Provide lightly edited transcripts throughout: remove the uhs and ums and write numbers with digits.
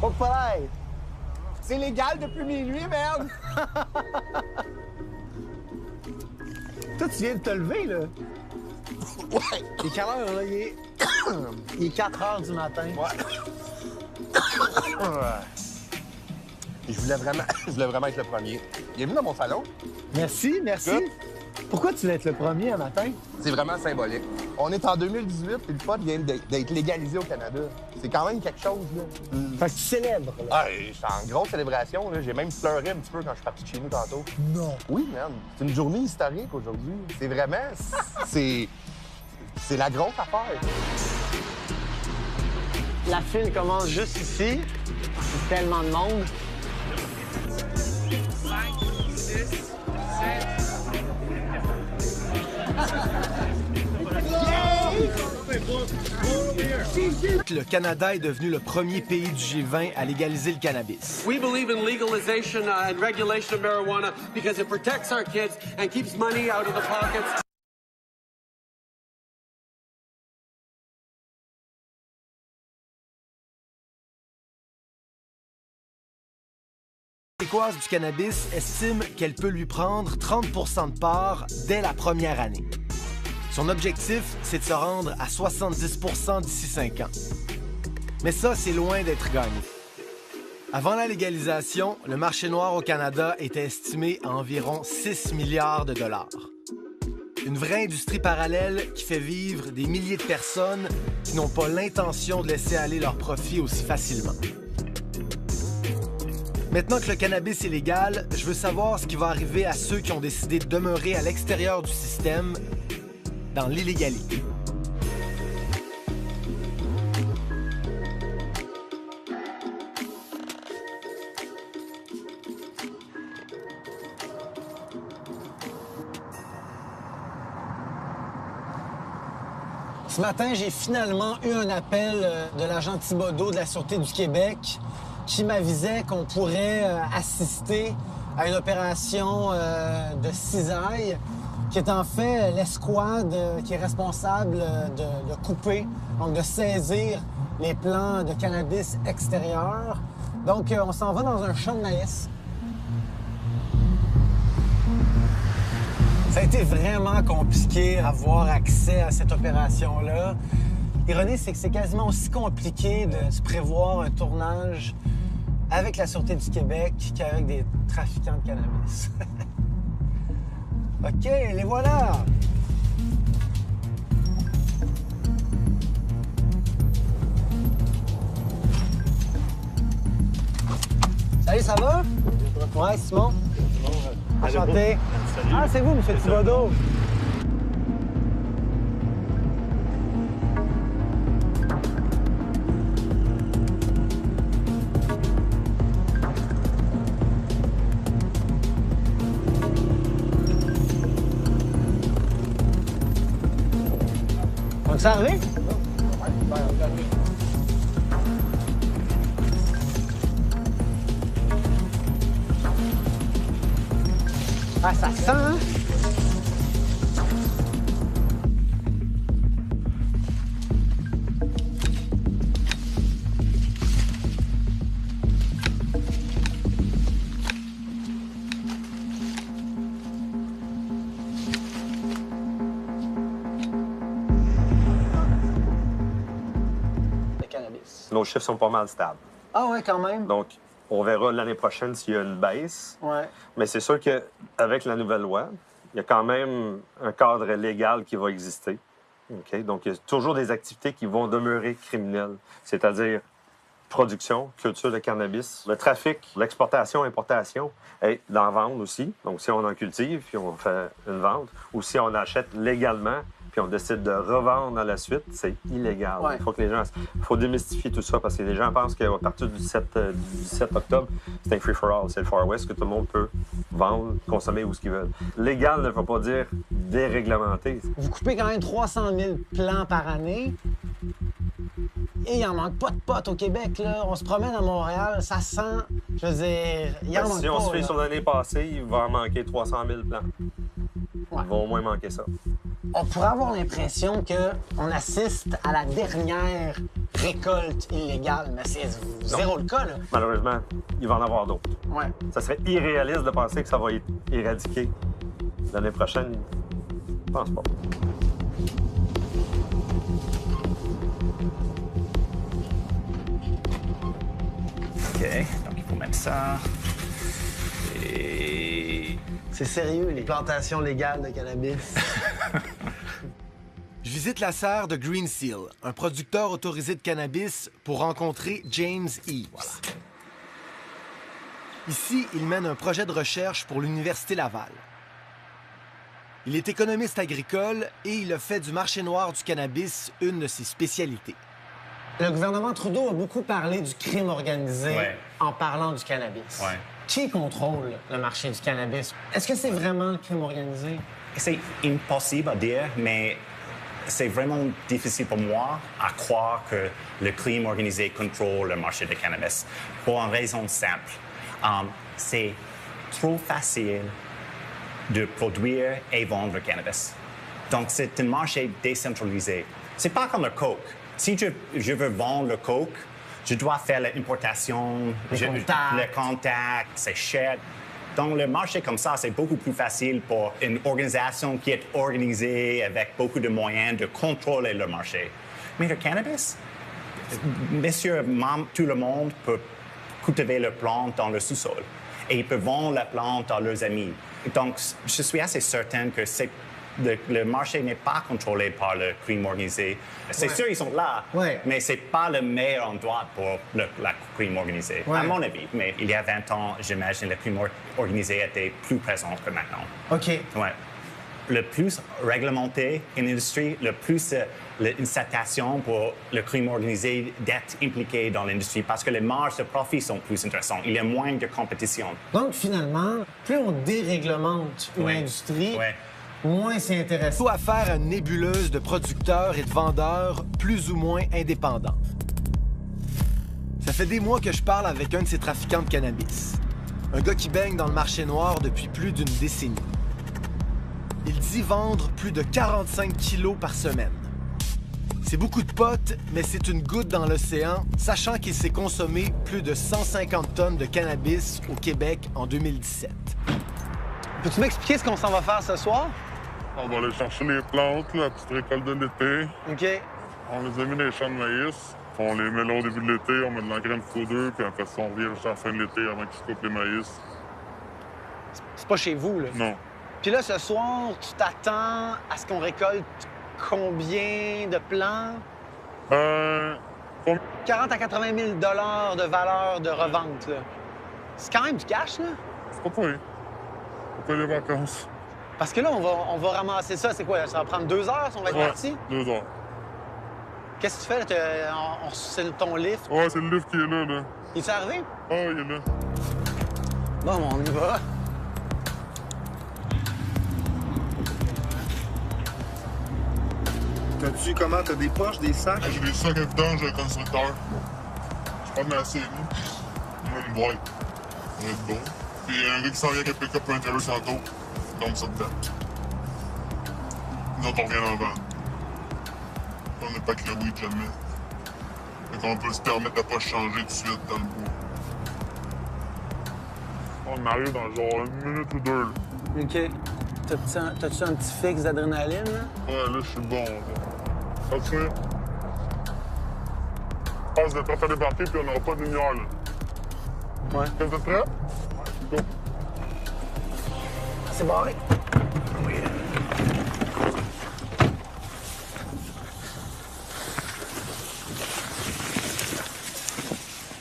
Oh, pareil! C'est légal depuis minuit, merde! Toi, tu viens de te lever, là? Ouais. Il est quelle heure, là? Il est 4 heures du matin. Ouais. Je voulais vraiment être le premier. Bienvenue dans mon salon. Merci, merci. Good. Pourquoi tu voulais être le premier un matin? C'est vraiment symbolique. On est en 2018 et le pot vient d'être légalisé au Canada. C'est quand même quelque chose, là. Fait que tu célèbres, là. Ah, je suis en grosse célébration, là. J'ai même pleuré un petit peu quand je suis parti de chez nous tantôt. Non. Oui, man. C'est une journée historique aujourd'hui. C'est vraiment... C'est la grosse affaire. La file commence juste ici. C'est tellement de monde. 5, 6, 7... Le Canada est devenu le premier pays du G20 à légaliser le cannabis. We believe in legalization and regulation of marijuana because it protects our kids and keeps money out of the pockets. La québécoise du cannabis estime qu'elle peut lui prendre 30 % de part dès la première année. Son objectif, c'est de se rendre à 70 % d'ici 5 ans. Mais ça, c'est loin d'être gagné. Avant la légalisation, le marché noir au Canada était estimé à environ 6 milliards de dollars. Une vraie industrie parallèle qui fait vivre des milliers de personnes qui n'ont pas l'intention de laisser aller leurs profits aussi facilement. Maintenant que le cannabis est légal, je veux savoir ce qui va arriver à ceux qui ont décidé de demeurer à l'extérieur du système, dans l'illégalité. Ce matin, j'ai finalement eu un appel de l'agent Thibodeau de la Sûreté du Québec qui m'avisait qu'on pourrait assister à une opération de cisaille, qui est en fait l'escouade qui est responsable de couper, donc de saisir les plants de cannabis extérieurs. Donc, on s'en va dans un champ de maïs. Ça a été vraiment compliqué d'avoir accès à cette opération-là. L'ironie, c'est que c'est quasiment aussi compliqué de se prévoir un tournage avec la Sûreté du Québec qu'avec des trafiquants de cannabis. OK, les voilà! Salut, ça va? Ouais, Simon. Enchanté. Ah, c'est vous, M. Thibodeau. Donc, ça arrive? Ah, ça sent, hein? Le cannabis. Nos chiffres sont pas mal stables. Ah ouais, quand même. Donc, on verra l'année prochaine s'il y a une baisse. Ouais. Mais c'est sûr qu'avec la nouvelle loi, il y a quand même un cadre légal qui va exister. OK? Donc, il y a toujours des activités qui vont demeurer criminelles, c'est-à-dire production, culture de cannabis, le trafic, l'exportation, importation, et d'en vendre aussi. Donc, si on en cultive, puis on fait une vente, ou si on achète légalement, puis on décide de revendre à la suite, c'est illégal. Ouais. Il faut que les gens... Il faut démystifier tout ça, parce que les gens pensent qu'à partir du 17 octobre, c'est un free-for-all, c'est le Far West, que tout le monde peut vendre, consommer où ce qu'ils veulent. Légal ne veut pas dire déréglementé. Vous coupez quand même 300 000 plants par année. Et il en manque pas de potes au Québec, là. On se promène à Montréal, ça sent... Je veux dire, il en manque Si pas, on se fait là. sur l'année passée, il va en manquer 300 000 plants. Ouais. Il va au moins manquer ça. On pourrait avoir l'impression qu'on assiste à la dernière récolte illégale, mais c'est zéro le cas, là. Malheureusement, il va en avoir d'autres. Ouais. Ça serait irréaliste de penser que ça va être éradiqué l'année prochaine. Je pense pas. OK, donc il faut mettre ça. Et... C'est sérieux, les plantations légales de cannabis. Je visite la serre de Green Seal, un producteur autorisé de cannabis, pour rencontrer James Eves. Voilà. Ici, il mène un projet de recherche pour l'Université Laval. Il est économiste agricole et il a fait du marché noir du cannabis une de ses spécialités. Le gouvernement Trudeau a beaucoup parlé du crime organisé Ouais. en parlant du cannabis. Ouais. Qui contrôle le marché du cannabis? Est-ce que c'est vraiment le crime organisé? C'est impossible à dire, mais c'est vraiment difficile pour moi à croire que le crime organisé contrôle le marché du cannabis. Pour une raison simple. C'est trop facile de produire et vendre le cannabis. Donc, c'est un marché décentralisé. C'est pas comme le coke. Si je veux vendre le coke, je dois faire l'importation, le contact, c'est cher. Donc, le marché comme ça, c'est beaucoup plus facile pour une organisation qui est organisée avec beaucoup de moyens de contrôler le marché. Mais le cannabis, monsieur, tout le monde peut cultiver la plante dans le sous-sol et ils peuvent vendre la plante à leurs amis. Donc, je suis assez certain que le marché n'est pas contrôlé par le crime organisé. C'est sûr, ils sont là, mais c'est pas le meilleur endroit pour la crime organisé, à mon avis. Mais il y a 20 ans, j'imagine, le crime organisé était plus présent que maintenant. OK. Ouais. Le plus réglementé une industrie, le plus l'incitation pour le crime organisé d'être impliqué dans l'industrie parce que les marges de profit sont plus intéressantes. Il y a moins de compétition. Donc, finalement, plus on déréglemente une industrie, moins c'est intéressant. Tout à faire à une nébuleuse de producteurs et de vendeurs plus ou moins indépendants. Ça fait des mois que je parle avec un de ces trafiquants de cannabis. Un gars qui baigne dans le marché noir depuis plus d'une décennie. Il dit vendre plus de 45 kilos par semaine. C'est beaucoup de potes, mais c'est une goutte dans l'océan, sachant qu'il s'est consommé plus de 150 tonnes de cannabis au Québec en 2017. Peux-tu m'expliquer ce qu'on s'en va faire ce soir? On va aller chercher les plantes, la petite récolte de l'été. OK. On les a mis dans les champs de maïs. On les met là au début de l'été, on met de l'engrais de foudre, puis après ça, on revient jusqu'à la fin de l'été avant qu'ils se coupent les maïs. C'est pas chez vous, là? Non. Puis là, ce soir, tu t'attends à ce qu'on récolte combien de plants? 40 à 80 000 $ de valeur de revente, là. C'est quand même du cash, là? C'est pas pour eux. C'est pas les vacances. Parce que là, on va ramasser ça. C'est quoi? Ça va prendre 2 heures si on va être parti? 2 heures. Qu'est-ce que tu fais? C'est ton lift? Ouais, c'est le lift qui est là, là. Il est arrivé? Ah, il est là. Bon, on y va. T'as-tu comment? T'as des poches, des sacs? J'ai des sacs à vidange de constructeur. Je prends de la série. On a une boîte. On va être bon. Puis il y a un gars qui s'en vient avec un pick-up pour un trailer sur l'auto. Donc ça dedans. Nous autres, on revient en vent. On n'a pas que le weed jamais. Fait qu'on peut se permettre de pas changer tout de suite dans le bois. On arrive dans genre 1 minute ou 2. Là. OK. T'as-tu un petit fixe d'adrénaline, là? Ouais, là, je suis bon. Ça te fait? Passe de temps à débarquer, puis on n'aura pas de lumière, là. Ouais. Est-ce que vous êtes prêts? Go. C'est barré. Oui.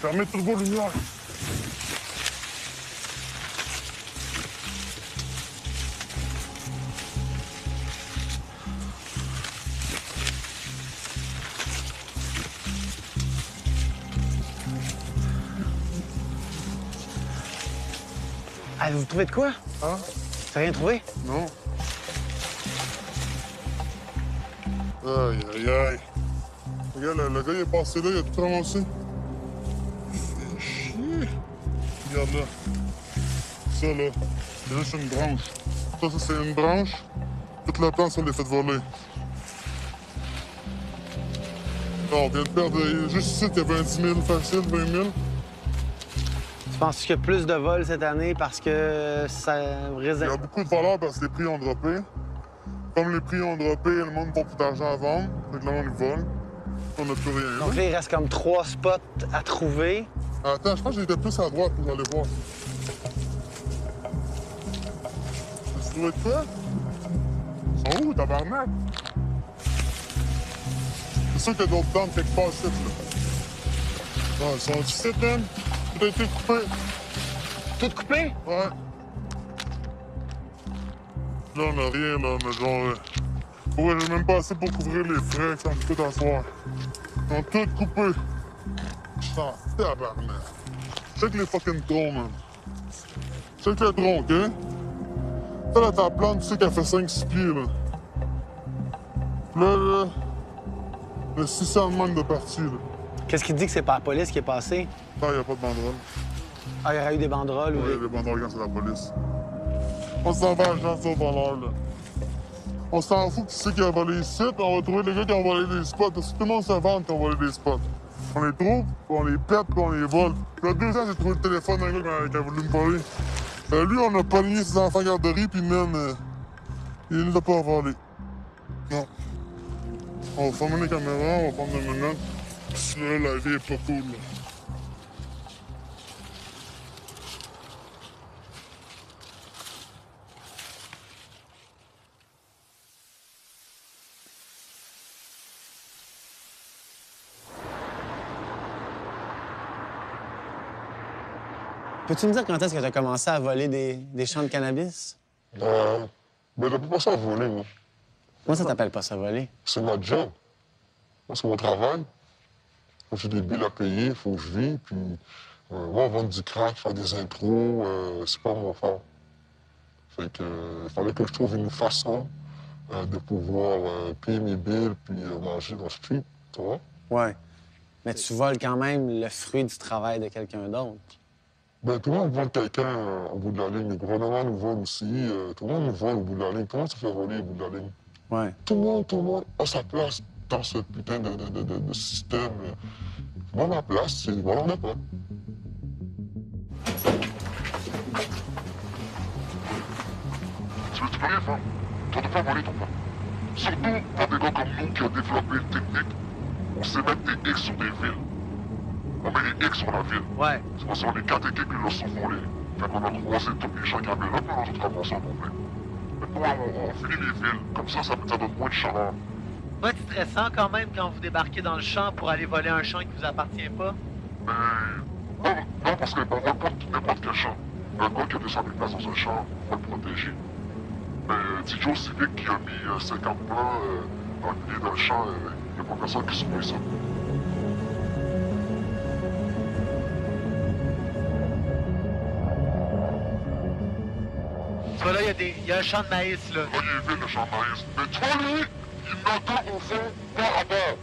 Fermez toutes vos lumières. Avez-vous trouvé de quoi? Hein? T'as rien trouvé? Non. Aïe, aïe, aïe. Regarde, le gars, il est passé là, il a tout ramassé. Fait chier. Regarde là. Ça, là, c'est juste une branche. Ça, c'est une branche. Toute la plante, ça, on l'a fait voler. On vient de perdre, juste ici, il y avait un 10 000 facile, 20 000. Tu penses qu'il y a plus de vols cette année parce que ça risque... Il y a beaucoup de valeur parce que les prix ont droppé. Comme les prix ont droppé, le monde n'a pas plus d'argent à vendre. Donc le monde vole. On n'a plus rien. Donc là, il reste comme 3 spots à trouver. Attends, je pense que j'étais plus à droite pour aller voir. Tu trouvé de quoi? Ils sont où, tabarnak? C'est sûr qu'il y a d'autres bandes quelque part ici, là. Non, ils sont ici, man. Tout a été coupé. Tout coupé? Ouais. Là, on a rien, là, mais genre... Ouais, j'ai même pas assez pour couvrir les frais que ça me coûte à soir. Ils ont tout coupé. Putain, tabarnak. Check les fucking troncs, man. Check le tronc, OK? Ça, là, ta plante, tu sais qu'elle fait 5-6 pieds, là. Là, le 600 manque de partie, là. Qu'est-ce qui dit que c'est pas la police qui est passée? Non, il n'y a pas de banderole. Ah, il y aurait eu des banderoles ou... Oui, les banderoles quand c'est la police. On s'en va à l'agence au voleur, là. On s'en fout qui c'est qui a volé les sites, on va trouver les gars qui ont volé des spots. Parce que tout le monde se vante qui ont volé des spots. On les trouve, puis on les pète, puis on les vole. Puis il y a 2 ans, j'ai trouvé le téléphone d'un gars qui a voulu me voler. Lui, on a pogné ses enfants garderie, puis même, il ne l'a pas volé. Non. On va fermer les caméras, on va prendre 2 minutes. Puis là, la vie est pas cool, là. Peux-tu me dire quand est-ce que tu as commencé à voler des champs de cannabis? Ben, j'appelle pas ça voler, moi. Moi, ça t'appelle pas ça voler? C'est ma job. Moi, c'est mon travail. J'ai des billes à payer, il faut que je vis. Puis, moi, vendre du crack, faire des intros, c'est pas mon fort. Fait que, il fallait que je trouve une façon de pouvoir payer mes billes puis manger dans le street, tu vois? Ouais. Mais tu voles quand même le fruit du travail de quelqu'un d'autre. Ben, tout le monde vole quelqu'un au bout de la ligne. Le gouvernement nous vole aussi. Tout le monde nous vole au bout de la ligne. Tout le monde se fait voler au bout de la ligne. Ouais. Tout le monde a sa place dans ce putain de système. Moi, ma place, c'est voler ma pote. Tu peux rien faire. Tu ne dois pas voler ton pote. Surtout pour des gars comme nous qui ont développé une technique. On sait mettre des X sur des villes. On met des X sur la ville. Ouais. C'est parce qu'on est 4 équipes qui le sont volés. Fait qu'on a croisé tous les gens qui avaient là, puis on a tout ramassé en complet. Maintenant, on finit les villes. Comme ça donne moins de chaleur. Pas stressant quand même quand vous débarquez dans le champ pour aller voler un champ qui vous appartient pas? Mais... Non, parce qu'on vole pas n'importe quel champ. Un gars qui a 200 000 places dans un champ, on va le protéger. Mais Tidjo Civic qui a mis 50 plans dans le milieu d'un champ, il n'y a pas personne qui surveille ça. Tu vois là, il y a un champ de maïs là. Là, il est vide, le champ de maïs. Mais toi, lui, il n'a deux au fond par rapport.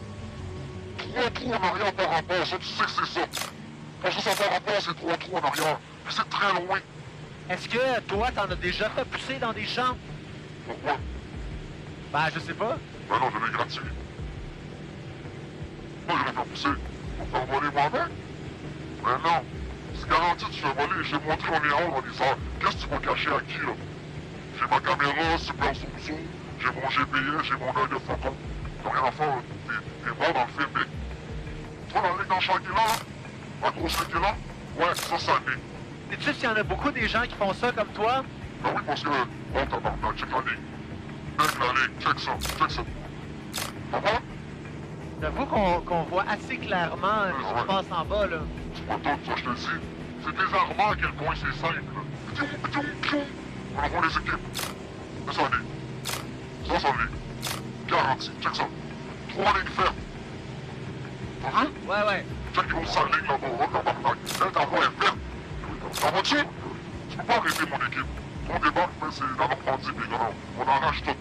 3 trous en arrière par rapport, ça, tu sais que c'est ça. Parce que ça par rapport, c'est 3 trous en arrière. Mais c'est très loin. Est-ce que toi, t'en as déjà fait pousser dans des champs? Pourquoi? Ben, je sais pas. Ben non, je l'ai gratuit. Moi, je l'ai fait pousser. Pour faire voler moi-même? Ben non. C'est garanti, tu fais voler. J'ai montré on est en haut, on est ça. Qu'est-ce que tu vas cacher à qui, là? J'ai ma caméra, super zoom, j'ai mon GPS, j'ai mon œil de photo. T'as rien à faire, t'es mort dans le film, mais... Tu vois la ligne dans le champ qui est là, la grosse ligne qui est là? Ouais, ça l'est. Sais-tu s'il y en a beaucoup des gens qui font ça comme toi? Ben oui, parce que... Bon, tabarnak, check la ligne. Check la ligne, check ça. Ça va? J'avoue qu'on voit assez clairement ce qui se passe en bas, là. Tu vois tout, ça, je te dis. C'est désarmant à quel point c'est simple, là. On envoie les équipes. Mais ça l'est. Ça l'est. Garanti, check ça. 3 lignes fermes. T'as vu? Ouais. Check une autre sale ligne là-bas, oh tabarnak. Elle, ta voix est verte. T'en vas-tu? Tu peux pas arrêter mon équipe. On débarque, mais c'est la Normandie, puis non, on arrache tout.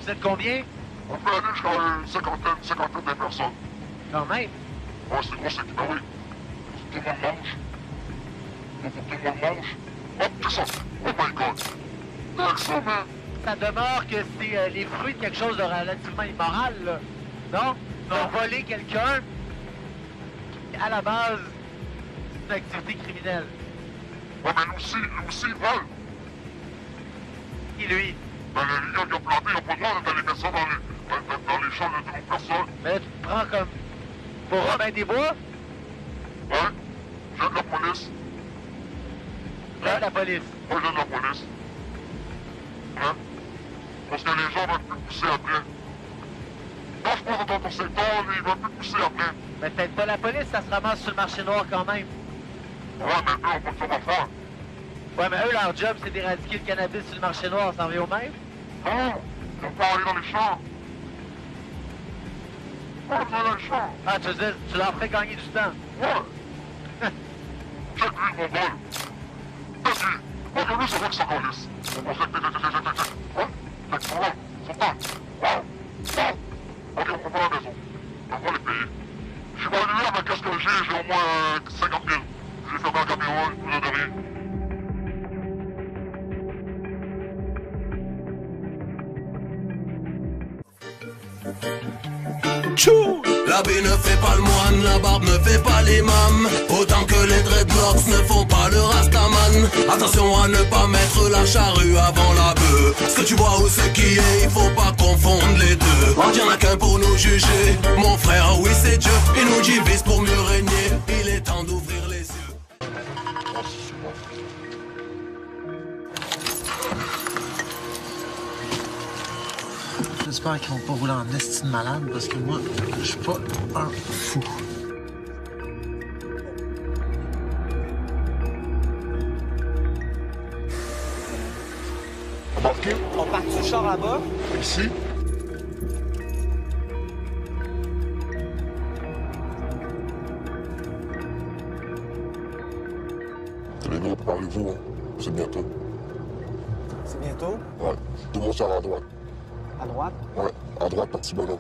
Vous êtes combien? On peut aller jusqu'à une cinquantaine de personnes. Quand même. Ouais, c'est gros, c'est... Ben oui. Tout le monde mange. Faut que tout le monde mange. Hop, c'est ça. Oh my god. Excellent. Ça demeure que c'est les fruits de quelque chose de relativement immoral, là. Non? ont volé quelqu'un, à la base, c'est une activité criminelle. Ouais, mais nous aussi, ils volent. Qui, lui? Ben, les gars qui ont planté, ils n'ont pas le droit d'aller mettre ça dans les champs de nos personnes. Mais là, tu te prends comme pour Robin des Bois? Ouais, j'aide la police. Là, la police. Moi, j'aide la police. Hein? Parce que les gens vont plus pousser après. Quand je pense dans ton secteur, ils vont plus pousser après. Mais peut-être pas la police, ça se ramasse sur le marché noir quand même. Ouais, mais eux, on peut pas faire. Ouais, mais eux, leur job, c'est d'éradiquer le cannabis sur le marché noir, ça revient au même? Non, ils vont pas aller dans les champs. Ouais, tu vas dans les champs. Ah, tu veux dire, tu leur ferais gagner du temps? Ouais. Check lui, mon vol. Check lui. Moi, que lui, c'est vrai que ça calisse. On va check. Ouais? Check, ils sont là. Ils sont là. Wow. Ok, on prend la maison. On va les payer. Je suis évalué avec ce que j'ai au moins 50 000. J'ai fermé un camion, je vous ai donné. La baie ne fait pas le moine, la barbe ne fait pas l'imam. Autant que les dreadlocks ne font pas le rastaman. Attention à ne pas mettre la charrue avant la bœuf. Ce que tu vois ou ce qui est, il faut pas confondre les deux. Y'en a qu'un pour nous juger. Mon frère, oui c'est Dieu. Il nous divise pour mieux régner. Il est temps d'ouvrir les yeux. J'espère qu'ils vont pas rouler en estime malade parce que moi, je suis pas un fou. Embarqué? On part du char là-bas? Ici? Les gars, parlez-vous, hein? C'est bientôt. C'est bientôt? Ouais. Tout le monde sera à droite. À droite? Ouais, à droite, un petit bonhomme.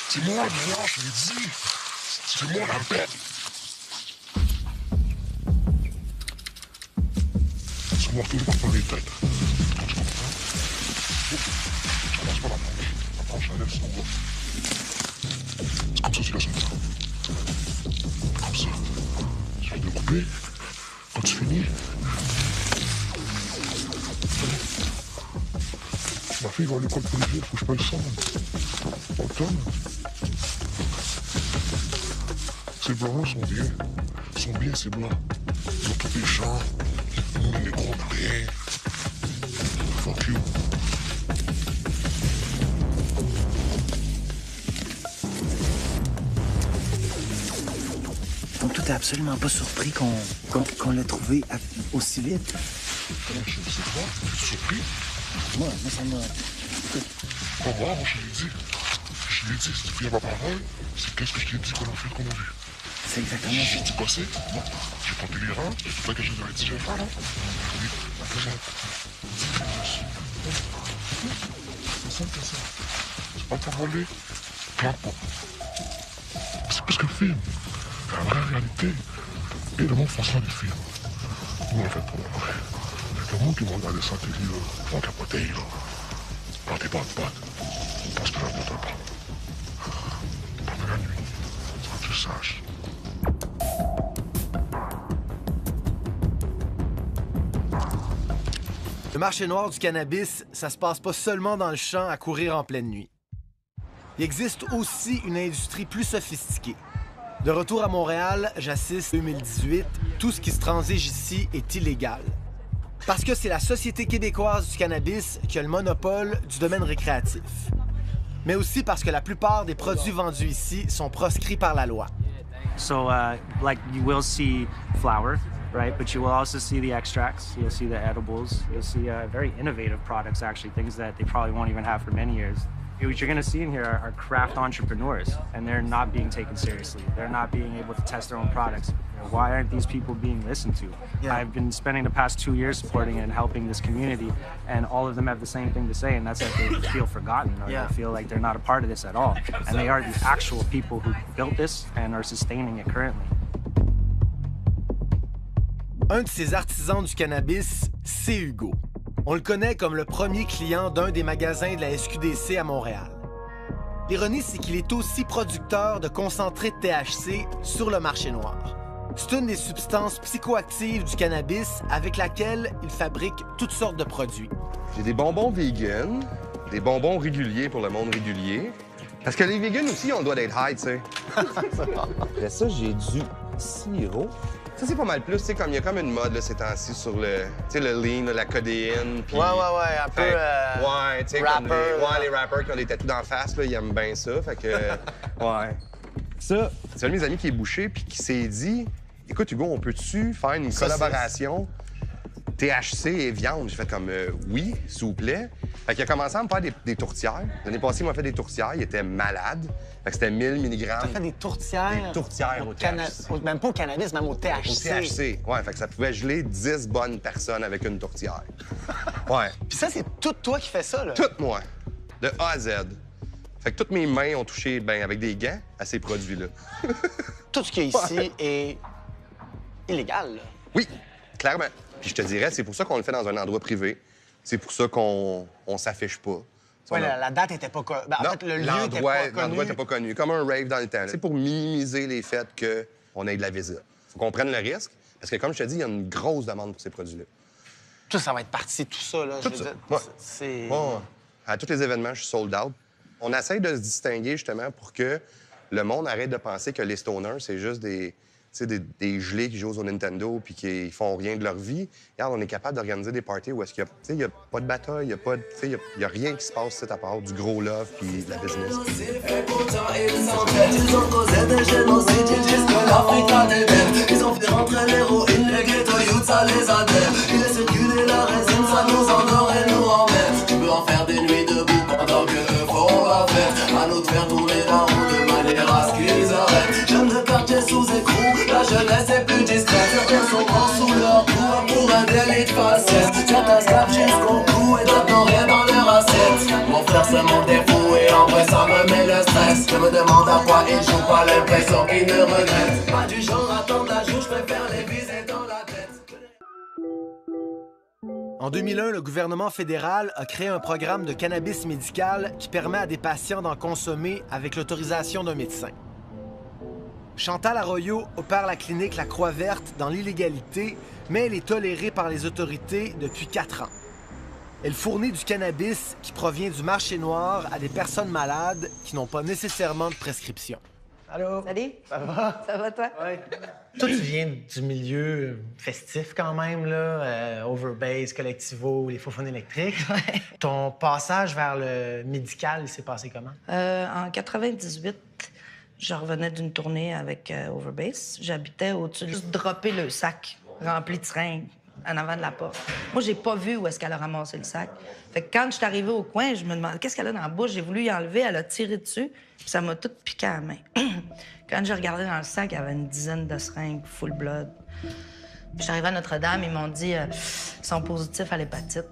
C'est moi, je l'ai dit. C'est moi la bête. C'est moi, toujours pas les têtes. Je commence pas la planche. La planche, elle lève son bas. C'est comme ça que tu laisses une femme. Comme ça. Tu vas découper. Quand tu finis. Ma fille va à l'école pour les vieux, faut que je paye le sang. Automne. Ces blancs-là sont bien. Ils sont bien, ces blancs. Ils ont tous des champs. Nous, les gros, on n'a rien. Fuck you. Donc, tout est absolument pas surpris qu'on l'ait trouvé aussi vite. Je sais pas, tu es surpris? Moi, ça m'a... Pas moi, je l'ai dit. Je l'ai dit, si tu fais ma parole, c'est qu'est-ce que je t'ai dit qu'on a fait, qu'on a vu. C'est exactement ça. J'ai dit quoi c'est? Non, j'ai pas les rangs, c'est pas que je devrais dire, je vais faire là. Oui, présente. C'est simple que ça. C'est pas pour voler. Plante pas. C'est plus que film. C'est la vraie réalité. Et le monde fait ça, des films. Nous, on le fait pour le vrai. Le monde qui va regarder ça, t'es là, vont capoter, là. Quand t'es pas de patte, on pense que la boîte pas. Pendant la nuit, faut que tu saches. Le marché noir du cannabis, ça se passe pas seulement dans le champ à courir en pleine nuit. Il existe aussi une industrie plus sophistiquée. De retour à Montréal, j'assiste 2018, tout ce qui se transige ici est illégal. Parce que c'est la Société québécoise du cannabis qui a le monopole du domaine récréatif. Mais aussi parce que la plupart des produits vendus ici sont proscrits par la loi. So, like, you will see flower, right? But you will also see the extracts, you'll see the edibles, you'll see very innovative products, actually, things that they probably won't even have for many years. What you're going to see in here are craft entrepreneurs, and they're not being taken seriously. They're not being able to test their own products. Why aren't these people being listened to? Yeah. I've been spending the past 2 years supporting and helping this community, and all of them have the same thing to say, and that's that they feel forgotten, or Yeah. they feel like they're not a part of this at all. And they are the actual people who built this and are sustaining it currently. Un de ces artisans du cannabis, c'est Hugo. On le connaît comme le premier client d'un des magasins de la SQDC à Montréal. L'ironie, c'est qu'il est aussi producteur de concentré de THC sur le marché noir. C'est une des substances psychoactives du cannabis avec laquelle il fabrique toutes sortes de produits. J'ai des bonbons vegan, des bonbons réguliers pour le monde régulier. Parce que les vegans aussi, on doit être high, tu sais. Après ça, j'ai du sirop. Ça, c'est pas mal plus, tu sais, comme il y a comme une mode, là, ces temps-ci, sur le, tu sais, le lean, là, la codéine, puis... Ouais, un peu... ouais, tu sais, comme rapper, les rappers qui ont des tatous d'en face, là, ils aiment bien ça, fait que... ouais. Ça, c'est un de mes amis qui est bouché, puis qui s'est dit, écoute, Hugo, on peut-tu faire une collaboration THC et viande? J'ai fait comme, oui, s'il vous plaît. Fait qu'il a commencé à me faire des tourtières. L'année passée, il m'a fait des tourtières, il était malade. Fait que c'était 1000 mg. T'as fait des tourtières? Des tourtières au THC. Même pas au cannabis, même au THC. Au THC, ouais. Fait que ça pouvait geler 10 bonnes personnes avec une tourtière. Ouais. Puis ça, c'est tout toi qui fais ça, là? Tout moi. De A à Z. Fait que toutes mes mains ont touché, ben, avec des gants, à ces produits-là. Tout ce qu'il y a ici est illégal, là. Oui, clairement. Puis je te dirais, c'est pour ça qu'on le fait dans un endroit privé. C'est pour ça qu'on s'affiche pas. Ouais, la date était pas connue. Ben, en fait, le lieu était pas connu. L'endroit était pas connu. Comme un rave dans le temps. C'est pour minimiser les faits qu'on ait de la visite. Faut qu'on prenne le risque. Parce que, comme je te dis, il y a une grosse demande pour ces produits-là. Tout ça va être parti, tout ça, là. Tout je veux ça. dire, Ouais. C'est... Ouais. À tous les événements, je suis sold out. On essaye de se distinguer, justement, pour que le monde arrête de penser que les stoners, c'est juste des gelés qui jouent au Nintendo puis qui font rien de leur vie. Regarde, on est capable d'organiser des parties où est-ce qu'il y a pas de bataille, il y a rien qui se passe ici à part du gros love puis de la business. Ils ont fait rentrer l'héroïne, les ghetto youths, ça les adhère. Il a circulé la résine, ça nous endort et nous emmerde. Tu peux en faire des nuits debout pendant que eux font la fête. À nous de faire tourner la roue de manière à ce qu'ils arrêtent. J'aime le quartier sous écrou, la jeunesse est plus discrète. Certains sont grands sous leur cou pour un délit de faciès. Certains scapent jusqu'au cou et d'autres n'ont rien dans leur assiette. Mon frère c'est mon défaut et en vrai ça me met le stress. Je me demande à quoi il joue, pas l'impression qu'il ne regrette. Pas du genre à attendre la joue, je préfère les viser dans la tête. En 2001, le gouvernement fédéral a créé un programme de cannabis médical qui permet à des patients d'en consommer avec l'autorisation d'un médecin. Chantal Arroyo opère la clinique La Croix-Verte dans l'illégalité, mais elle est tolérée par les autorités depuis 4 ans. Elle fournit du cannabis qui provient du marché noir à des personnes malades qui n'ont pas nécessairement de prescription. Allô? Salut. Ça va? Ça va, toi? Oui. Toi, tu viens du milieu festif quand même, là. Overbase, Collectivo, les faux phones électriques. Ouais. Ton passage vers le médical, il s'est passé comment? En 98, je revenais d'une tournée avec Overbase. J'habitais au-dessus, juste dropper le sac rempli de seringues en avant de la porte. Moi, j'ai pas vu où est-ce qu'elle a ramassé le sac. Fait que quand je suis arrivée au coin, je me demandais qu'est-ce qu'elle a dans la bouche. J'ai voulu y enlever, elle a tiré dessus, puis ça m'a tout piqué à la main. Quand j'ai regardé dans le sac, il y avait une dizaine de seringues full blood. Puis je suis arrivée à Notre-Dame, ils m'ont dit ils sont positifs à l'hépatite,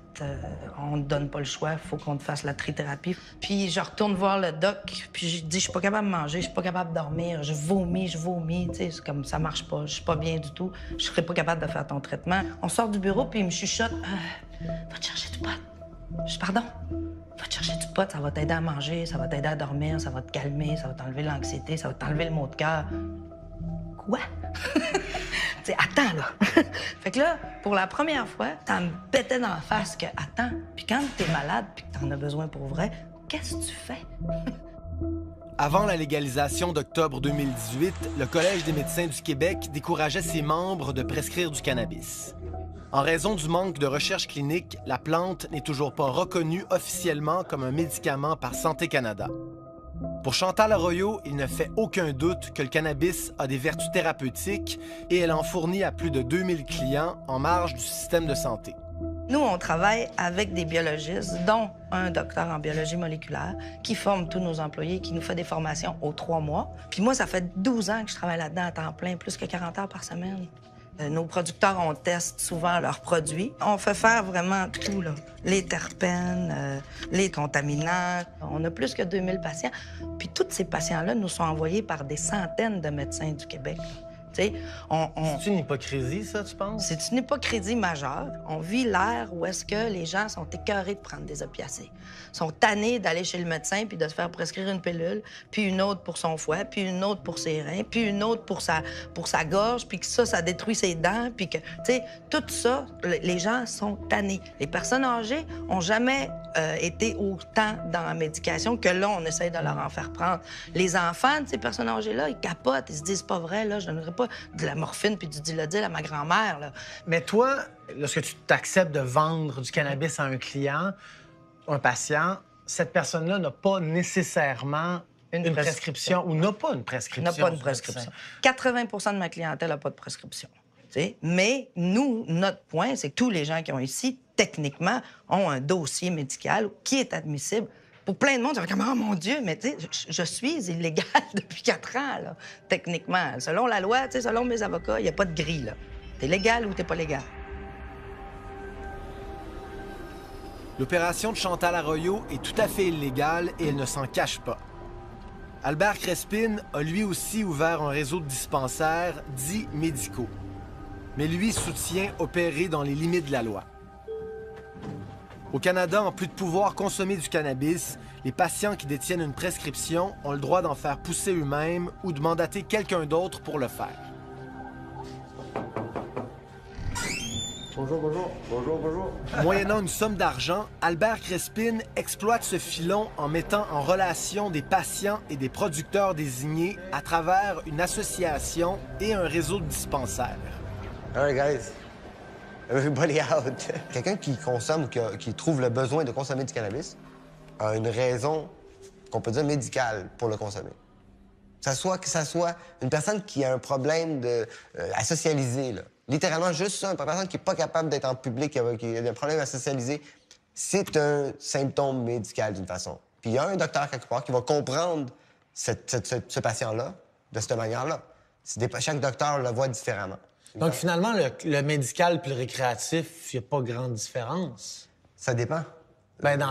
on ne te donne pas le choix, il faut qu'on te fasse la trithérapie. Puis je retourne voir le doc, puis je dis je suis pas capable de manger, je suis pas capable de dormir, je vomis, tu sais, c'est comme ça marche pas, je suis pas bien du tout, je serais pas capable de faire ton traitement. On sort du bureau, puis il me chuchote va te chercher du pot. Je dis pardon? Va te chercher du pot, ça va t'aider à manger, ça va t'aider à dormir, ça va te calmer, ça va t'enlever l'anxiété, ça va t'enlever le maux de cœur. Quoi? T'sais, attends, là. Fait que là, pour la première fois, ça me pétait dans la face que, attends, puis quand t'es malade puis que t'en as besoin pour vrai, qu'est-ce que tu fais? Avant la légalisation d'octobre 2018, le Collège des médecins du Québec décourageait ses membres de prescrire du cannabis. En raison du manque de recherche clinique, la plante n'est toujours pas reconnue officiellement comme un médicament par Santé Canada. Pour Chantal Arroyo, il ne fait aucun doute que le cannabis a des vertus thérapeutiques et elle en fournit à plus de 2000 clients en marge du système de santé. Nous, on travaille avec des biologistes, dont un docteur en biologie moléculaire, qui forme tous nos employés, qui nous fait des formations aux 3 mois. Puis moi, ça fait 12 ans que je travaille là-dedans à temps plein, plus que 40 heures par semaine. Nos producteurs, on teste souvent leurs produits. On fait faire vraiment tout, là. Les terpènes, les contaminants. On a plus que 2000 patients. Puis tous ces patients-là nous sont envoyés par des centaines de médecins du Québec. C'est une hypocrisie, ça, tu penses? C'est une hypocrisie majeure. On vit l'ère où est-ce que les gens sont écœurés de prendre des opiacés. Ils sont tannés d'aller chez le médecin puis de se faire prescrire une pilule, puis une autre pour son foie, puis une autre pour ses reins, puis une autre pour sa gorge, puis que ça détruit ses dents, puis que, tu sais, tout ça, les gens sont tannés. Les personnes âgées ont jamais été autant dans la médication que là, on essaye de leur en faire prendre. Les enfants de ces personnes âgées-là, ils capotent, ils se disent, c'est pas vrai, là, je donnerais pas de la morphine puis du Dilaudil à ma grand-mère, là. Mais toi, lorsque tu t'acceptes de vendre du cannabis à un client, un patient, cette personne-là n'a pas nécessairement une prescription ou n'a pas une prescription. N'a pas une prescription. 80 de ma clientèle n'a pas de prescription. T'sais? Mais nous, notre point, c'est que tous les gens qui ont ici, techniquement, ont un dossier médical qui est admissible. Pour plein de monde, ça fait comme « Oh mon Dieu! » Mais tu sais, je suis illégale depuis 4 ans, là, techniquement. Selon la loi, tu sais, selon mes avocats, il n'y a pas de grille, là. T'es légal ou t'es pas légal. L'opération de Chantal Arroyo est tout à fait illégale et elle ne s'en cache pas. Albert Crespin a lui aussi ouvert un réseau de dispensaires dits médicaux. Mais lui soutient opérer dans les limites de la loi. Au Canada, en plus de pouvoir consommer du cannabis, les patients qui détiennent une prescription ont le droit d'en faire pousser eux-mêmes ou de mandater quelqu'un d'autre pour le faire. Bonjour, bonjour. Bonjour, bonjour. Moyennant une somme d'argent, Albert Crespin exploite ce filon en mettant en relation des patients et des producteurs désignés à travers une association et un réseau de dispensaires. All right, guys. Everybody out. Quelqu'un qui consomme ou qui trouve le besoin de consommer du cannabis a une raison qu'on peut dire médicale pour le consommer. Que ça soit une personne qui a un problème à socialiser, là. Littéralement, juste ça, une personne qui n'est pas capable d'être en public, qui a des problèmes à socialiser, c'est un symptôme médical d'une façon. Puis il y a un docteur quelque part qui va comprendre ce patient-là de cette manière-là. Chaque docteur le voit différemment. Donc finalement, le médical puis le récréatif, il n'y a pas grande différence. Ça dépend. Ben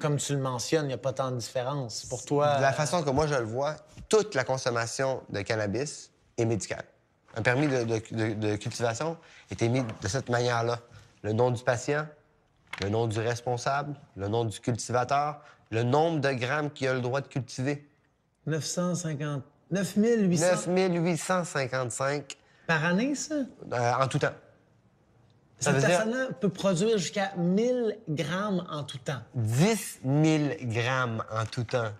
comme tu le mentionnes, il n'y a pas tant de différence. Pour toi... De la façon que moi je le vois, toute la consommation de cannabis est médicale. Un permis de cultivation est émis de cette manière-là. Le nom du patient, le nom du responsable, le nom du cultivateur, le nombre de grammes qu'il a le droit de cultiver. 950... 9800... 9855. Par année, ça? En tout temps. Cette personne-là peut produire jusqu'à 1000 grammes en tout temps. 10 000 grammes en tout temps.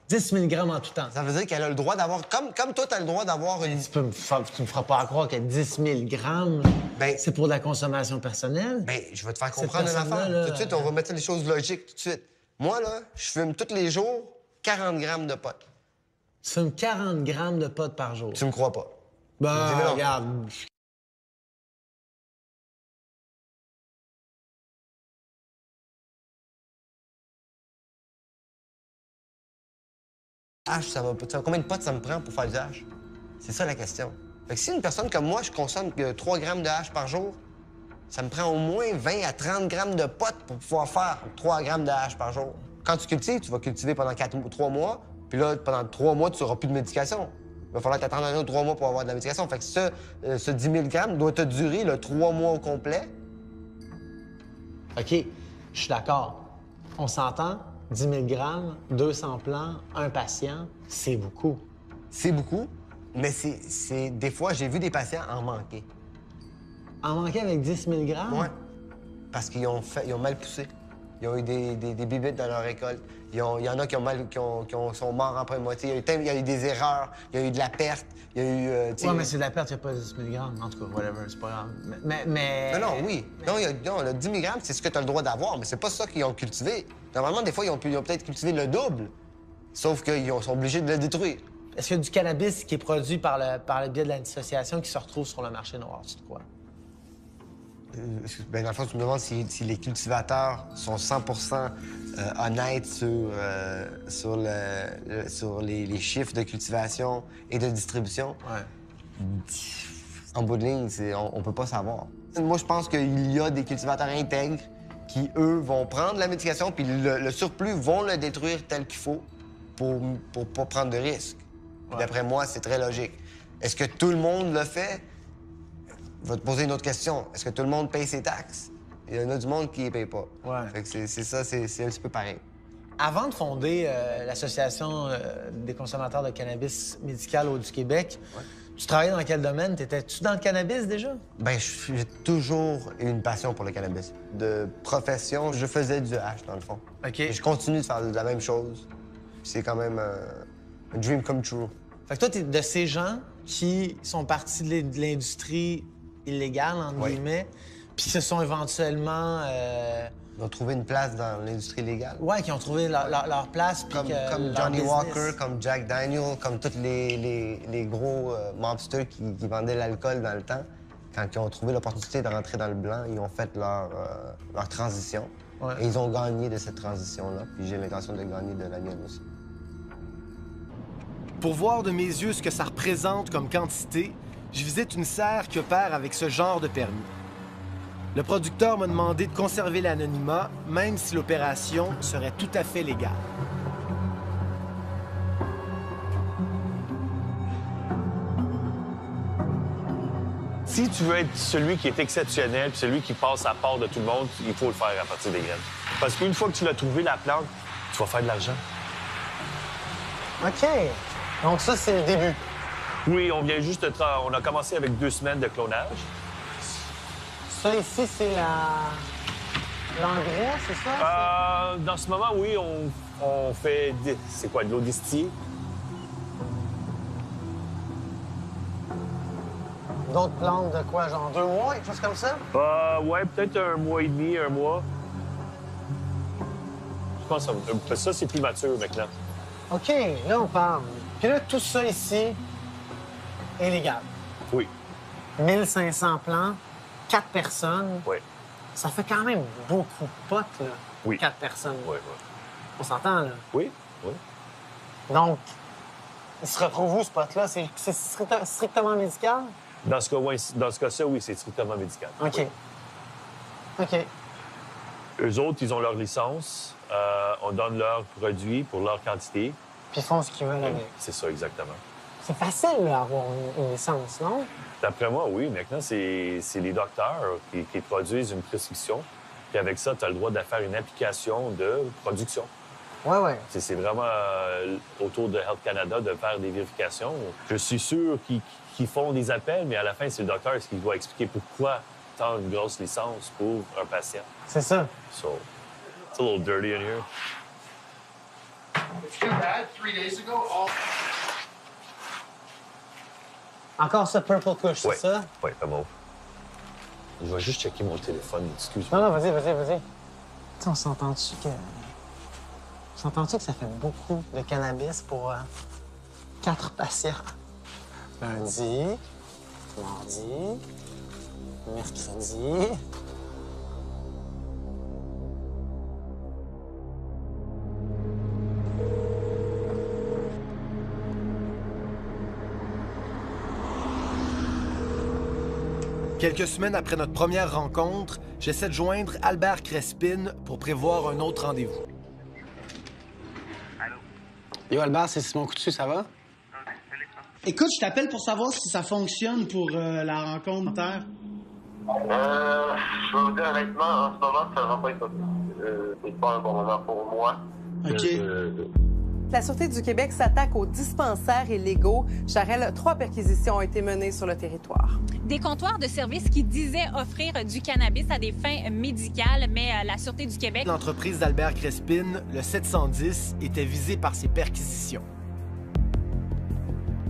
10 000 grammes en tout temps. Ça veut dire qu'elle a le droit d'avoir... Comme toi, t'as le droit d'avoir une... Tu me feras pas croire que 10 000 grammes, c'est pour de la consommation personnelle. Bien, je vais te faire comprendre une affaire. Tout de suite, on va mettre les choses logiques tout de suite. Moi, là, je fume tous les jours 40 grammes de pot. Tu fumes 40 grammes de pot par jour? Tu me crois pas. Ben, regarde... Combien de potes ça me prend pour faire du hash? C'est ça la question. Fait que si une personne comme moi, je consomme que 3 grammes de hash par jour, ça me prend au moins 20 à 30 grammes de potes pour pouvoir faire 3 grammes de hash par jour. Quand tu cultives, tu vas cultiver pendant 3 mois, puis là, pendant 3 mois, tu n'auras plus de médication. Il va falloir t'attendre un autre 3 mois pour avoir de la médication. Fait que ce 10 000 grammes doit te durer le 3 mois au complet. OK, je suis d'accord. On s'entend? 10 000 grammes, 200 plants, un patient, c'est beaucoup. C'est beaucoup, mais c'est des fois, j'ai vu des patients en manquer. En manquer avec 10 000 grammes? Oui, parce qu'ils ont mal poussé. Ils ont eu des bibites dans leur récolte. Il y en a qui sont morts en première moitié. Il y a eu des erreurs, il y a eu de la perte, il y a eu... Oui, mais c'est de la perte, il n'y a pas 10 000 grammes. En tout cas, whatever, c'est pas grave. Mais... Non, oui. Non, le 10 000 grammes, c'est ce que tu as le droit d'avoir, mais c'est pas ça qu'ils ont cultivé. Normalement, des fois, ils ont peut-être cultivé le double, sauf qu'ils sont obligés de le détruire. Est-ce qu'il y a du cannabis qui est produit par le biais de la dissociation qui se retrouve sur le marché noir, tu te crois? Bien, dans le fond, tu me demandes si les cultivateurs sont 100% honnêtes sur les chiffres de cultivation et de distribution. Ouais. En bout de ligne, on peut pas savoir. Moi, je pense qu'il y a des cultivateurs intègres qui, eux, vont prendre la médication, puis le surplus vont le détruire tel qu'il faut pour pas prendre de risques. Ouais. D'après moi, c'est très logique. Est-ce que tout le monde le fait? Je vais te poser une autre question. Est-ce que tout le monde paye ses taxes? Il y en a du monde qui les paye pas. Ouais. Fait que c'est ça, c'est un petit peu pareil. Avant de fonder l'Association des consommateurs de cannabis médical du Québec, ouais. Tu travaillais dans quel domaine? T'étais-tu dans le cannabis déjà? Bien, j'ai toujours eu une passion pour le cannabis. De profession, je faisais du hash, dans le fond. OK. Et je continue de faire la même chose. C'est quand même un dream come true. Fait que toi, t'es de ces gens qui sont partis de l'industrie illégale, entre guillemets, puis se sont éventuellement... Ils ont trouvé une place dans l'industrie légale. Ouais, qui ont trouvé leur place. Comme Johnny Walker, comme Jack Daniel, comme tous les gros mobsters qui vendaient l'alcool dans le temps. Quand ils ont trouvé l'opportunité de rentrer dans le blanc, ils ont fait leur transition. Ouais. Et ils ont gagné de cette transition-là. Puis j'ai l'intention de gagner de la mienne aussi. Pour voir de mes yeux ce que ça représente comme quantité, je visite une serre qui opère avec ce genre de permis. Le producteur m'a demandé de conserver l'anonymat, même si l'opération serait tout à fait légale. Si tu veux être celui qui est exceptionnel, puis celui qui passe à part de tout le monde, il faut le faire à partir des graines. Parce qu'une fois que tu l'as trouvé, la plante, tu vas faire de l'argent. OK. Donc ça, c'est le début. Oui, on vient juste on a commencé avec 2 semaines de clonage. Ça, ici, c'est l'engrais, c'est ça? Dans ce moment, oui, on fait... C'est quoi, de l'eau distillée? D'autres plantes de quoi, genre 2 mois, quelque chose comme ça? Ouais, peut-être 1 mois et demi, 1 mois. Je pense que ça, c'est plus mature maintenant. OK, là, on parle. Puis là, tout ça ici est légal. Oui. 1500 plants. 4 personnes. Oui. Ça fait quand même beaucoup de potes, là. Oui. 4 personnes. Oui, oui. On s'entend, là? Oui, oui. Donc, il se retrouve où, ce pot-là? C'est strictement médical? Dans ce cas-ci, oui, c'est strictement médical. OK. Oui. OK. Eux autres, ils ont leur licence. On donne leurs produits pour leur quantité. Puis ils font ce qu'ils veulent avec. C'est ça, exactement. C'est facile, d'avoir une licence, non? D'après moi, oui. Maintenant, c'est les docteurs qui produisent une prescription. Puis avec ça, tu as le droit de faire une application de production. Oui, oui. C'est vraiment autour de Health Canada de faire des vérifications. Je suis sûr qu'ils font des appels, mais à la fin, c'est le docteur qui doit expliquer pourquoi tant une grosse licence pour un patient. C'est ça. So, it's a little dirty in here. It's too bad. 3 days ago, Encore ce Purple Kush, c'est ça? Oui, pas mauve. Je vais juste checker mon téléphone, excuse-moi. Non, vas-y. T'sais, on s'entend-tu que ça fait beaucoup de cannabis pour 4 patients? Lundi, mardi, mercredi... Quelques semaines après notre première rencontre, j'essaie de joindre Albert Crespin pour prévoir un autre rendez-vous. Allô? Yo, Albert, c'est Simon Coutu, ça va? Écoute, je t'appelle pour savoir si ça fonctionne pour la rencontre terre. Je vais vous dire honnêtement, en ce moment, ça va pas être c'est pas un bon moment pour moi. OK. La Sûreté du Québec s'attaque aux dispensaires illégaux. Charel, 3 perquisitions ont été menées sur le territoire. Des comptoirs de services qui disaient offrir du cannabis à des fins médicales, mais la Sûreté du Québec... L'entreprise d'Albert Crespin, le 710, était visée par ces perquisitions.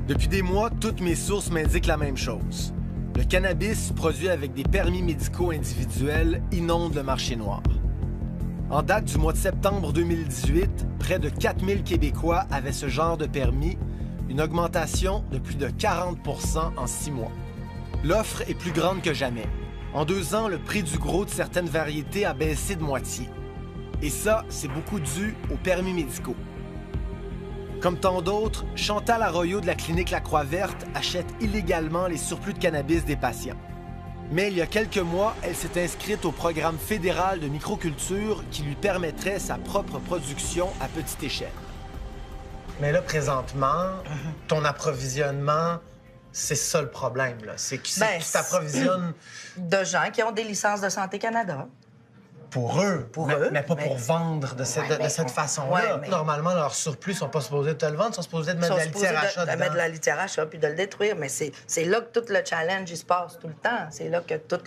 Depuis des mois, toutes mes sources m'indiquent la même chose. Le cannabis produit avec des permis médicaux individuels inonde le marché noir. En date du mois de septembre 2018, près de 4000 Québécois avaient ce genre de permis, une augmentation de plus de 40 % en 6 mois. L'offre est plus grande que jamais. En 2 ans, le prix du gros de certaines variétés a baissé de moitié. Et ça, c'est beaucoup dû aux permis médicaux. Comme tant d'autres, Chantal Arroyo de la clinique La Croix-Verte achète illégalement les surplus de cannabis des patients. Mais il y a quelques mois, elle s'est inscrite au programme fédéral de microculture qui lui permettrait sa propre production à petite échelle. Mais là, présentement, ton approvisionnement, c'est ça le problème, là. C'est que tu t'approvisionnes... De gens qui ont des licences de Santé Canada. Pour eux, mais pas pour vendre de cette façon-là. mais... Normalement, leurs surplus sont pas supposés te le vendre, sont supposés de mettre de la litière à chat dedans. Mettre de la litière à chat puis de le détruire. Mais c'est là que tout le challenge, il se passe tout le temps. C'est là que tout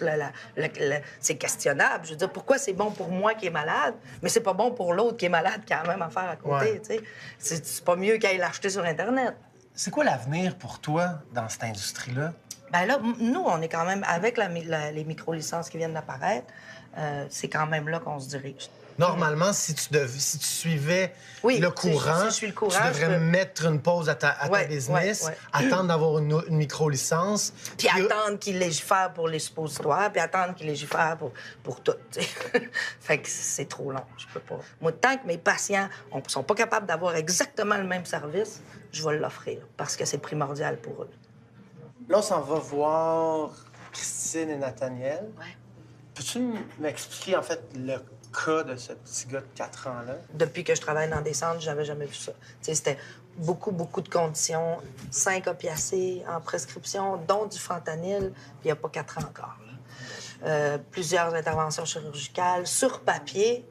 c'est questionnable. Je veux dire, pourquoi c'est bon pour moi qui est malade, mais c'est pas bon pour l'autre qui est malade qui a la même affaire à côté, tu sais. C'est pas mieux qu'elle l'acheter sur Internet. C'est quoi l'avenir pour toi dans cette industrie-là? Bien là, nous, on est quand même, avec les micro-licences qui viennent d'apparaître, c'est quand même là qu'on se dirige. Normalement, si tu suivais le courant, si je suis le courant, tu devrais mettre une pause à ta business, attendre d'avoir une micro-licence. Puis attendre qu'il légifère pour les suppositoires, puis attendre qu'il légifère pour tout. Fait que c'est trop long, je peux pas. Moi, tant que mes patients ne sont pas capables d'avoir exactement le même service, je vais l'offrir, parce que c'est primordial pour eux. Là, on s'en va voir Christine et Nathaniel. Ouais. Peux-tu m'expliquer, en fait, le cas de ce petit gars de 4 ans-là? Depuis que je travaille dans des centres, j'avais jamais vu ça. C'était beaucoup de conditions. 5 opiacés en prescription, dont du fentanyl, puis il n'y a pas 4 ans encore. Plusieurs interventions chirurgicales. Sur papier,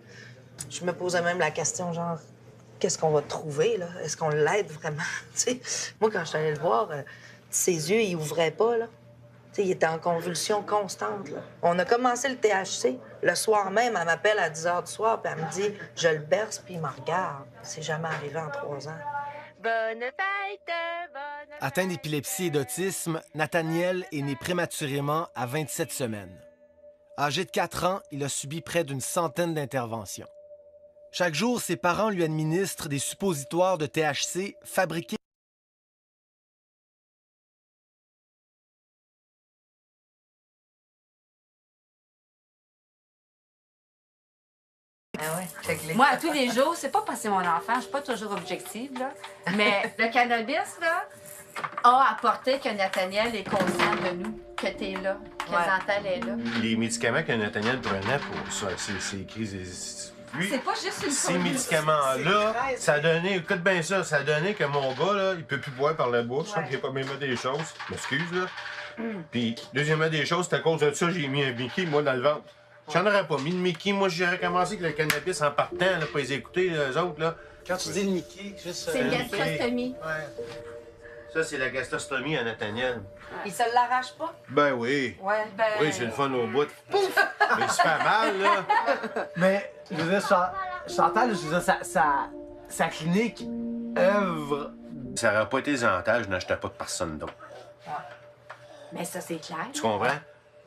je me posais même la question, genre, qu'est-ce qu'on va trouver, là? Est-ce qu'on l'aide vraiment? Moi, quand je suis allée le voir, ses yeux, ils ouvraient pas, là. Il était en convulsion constante. Là. On a commencé le THC. Le soir même, elle m'appelle à 10 h du soir, puis elle me dit « Je le berce, puis il me regarde. » C'est jamais arrivé en 3 ans. Bonne fête! Atteint d'épilepsie et d'autisme, Nathaniel est né prématurément à 27 semaines. Âgé de 4 ans, il a subi près d'une centaine d'interventions. Chaque jour, ses parents lui administrent des suppositoires de THC fabriqués Moi, à tous les jours, c'est pas parce que c'est mon enfant, je suis pas toujours objective, là, mais le cannabis, là, a apporté que Nathaniel est conscient de nous, que t'es là, que Zantal est là. Les médicaments que Nathaniel prenait pour ça, ses crises... C'est pas juste une Ces médicaments-là, ça a donné, écoute bien ça, ça a donné que mon gars, là, il peut plus boire par la bouche, il n'a pas même des choses, m'excuse, là. Puis, deuxièmement des choses, c'est à cause de ça, j'ai mis un Mickey, moi, dans le ventre. J'en aurais pas mis de Mickey. Moi, j'aurais commencé avec le cannabis en partant, là, pour les écouter, les autres, là. Quand tu dis le Mickey, juste... C'est une gastrostomie. Ça, c'est la gastrostomie à Nathaniel. Il se l'arrache pas? Ben oui. Ouais. Oui, c'est le fun au bout. Pouf! Mais c'est pas mal, là. Mais, je veux dire, Chantal, je veux dire, sa clinique œuvre... Ça aurait pas été Zantal, je n'achetais pas de personne d'autre. Mais ça, c'est clair. Tu comprends?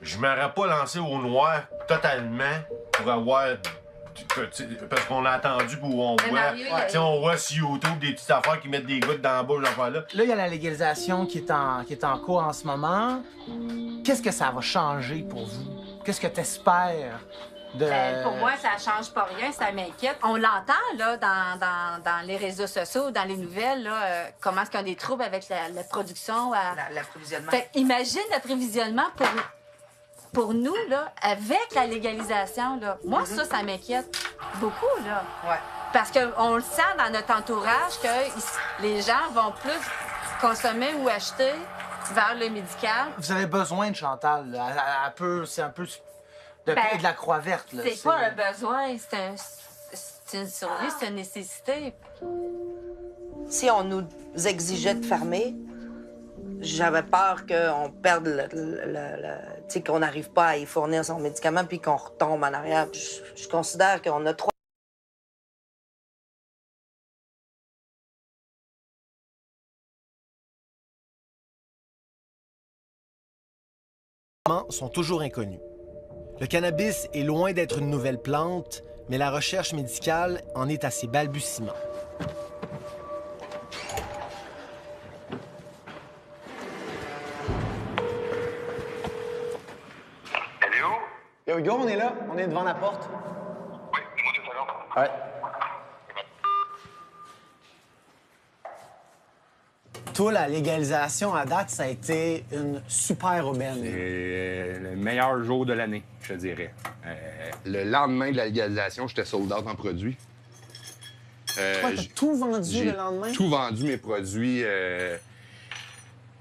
Je m'aurais pas lancé au noir totalement pour avoir... Parce qu'on a attendu pour on voit... On voit sur YouTube des petites affaires qui mettent des gouttes dans la bouche, là. Là, il y a la légalisation qui est en cours en ce moment. Qu'est-ce que ça va changer pour vous? Qu'est-ce que tu espères de... Pour moi, ça change pas rien, ça m'inquiète. On l'entend, là, dans les réseaux sociaux, dans les nouvelles, là, comment est-ce qu'il y a des troubles avec la production. L'approvisionnement. Imagine l'approvisionnement pour nous, là, avec la légalisation, là. Moi, ça m'inquiète beaucoup, là. Ouais. Parce qu'on le sent dans notre entourage que les gens vont plus consommer ou acheter vers le médical. Vous avez besoin de Chantal, là. C'est un peu de paix de la Croix-Verte, là. C'est pas un besoin, c'est une survie, c'est une nécessité. Si on nous exigeait de fermer, j'avais peur qu'on perde tu sais, qu'on n'arrive pas à y fournir son médicament puis qu'on retombe en arrière. Je considère qu'on a 3 sont toujours inconnus. Le cannabis est loin d'être une nouvelle plante, mais la recherche médicale en est à ses balbutiements. Allô? Yo, Hugo, on est là. On est devant la porte. Oui, dis-moi 2 secondes. Ouais. Toi, la légalisation à date, ça a été une super aubaine. C'est le meilleur jour de l'année, je te dirais. Le lendemain de la légalisation, j'étais sold out en produits. Toi, t'as tout vendu le lendemain? J'ai tout vendu mes produits.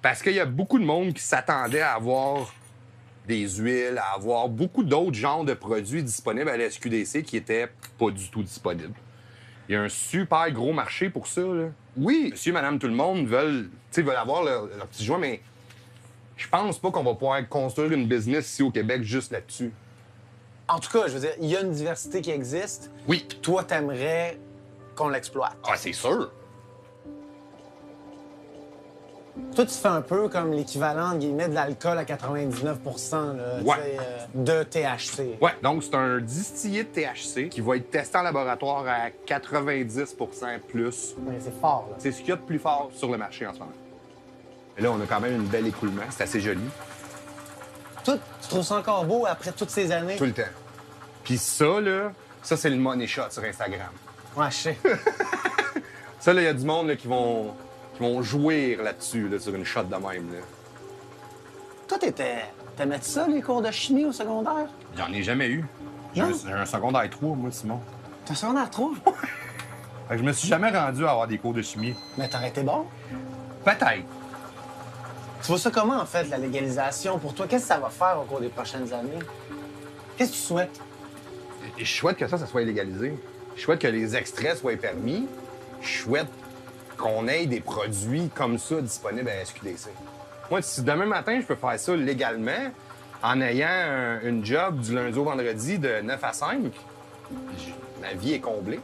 Parce qu'il y a beaucoup de monde qui s'attendait à avoir des huiles, à avoir beaucoup d'autres genres de produits disponibles à la SQDC qui n'étaient pas du tout disponibles. Il y a un super gros marché pour ça, là. Oui, monsieur, madame, tout le monde veulent avoir leur petit joint, mais je pense pas qu'on va pouvoir construire une business ici au Québec juste là-dessus. En tout cas, je veux dire, il y a une diversité qui existe. Oui. Toi, t'aimerais qu'on l'exploite. Ah, c'est sûr. Toi, tu fais un peu comme l'équivalent, guillemets, de l'alcool à 99 là, ouais. De THC. Ouais, donc c'est un distillé de THC qui va être testé en laboratoire à 90 plus. Mais c'est fort, là. C'est ce qu'il y a de plus fort sur le marché en ce moment. Et là, on a quand même une belle écoulement. C'est assez joli. Toi, tu trouves ça encore beau après toutes ces années? Tout le temps. Puis ça, là, ça, c'est le money shot sur Instagram. Ouais, je sais. Ça, là, il y a du monde là, qui vont jouir là-dessus, là, sur une shot de même. Là. Toi, t'aimais ça, les cours de chimie au secondaire? J'en ai jamais eu. J'ai un secondaire 3, moi, Simon. T'as un secondaire 3? Fait que je me suis jamais rendu à avoir des cours de chimie. Mais t'aurais été bon? Peut-être. Tu vois ça comment, en fait, la légalisation? Pour toi, qu'est-ce que ça va faire au cours des prochaines années? Qu'est-ce que tu souhaites? Je souhaite que ça soit légalisé. Je souhaite que les extraits soient permis. Je souhaite qu'on ait des produits comme ça disponibles à la SQDC. Moi, si demain matin, je peux faire ça légalement, en ayant une job du lundi au vendredi de 9 à 5, ma vie est comblée.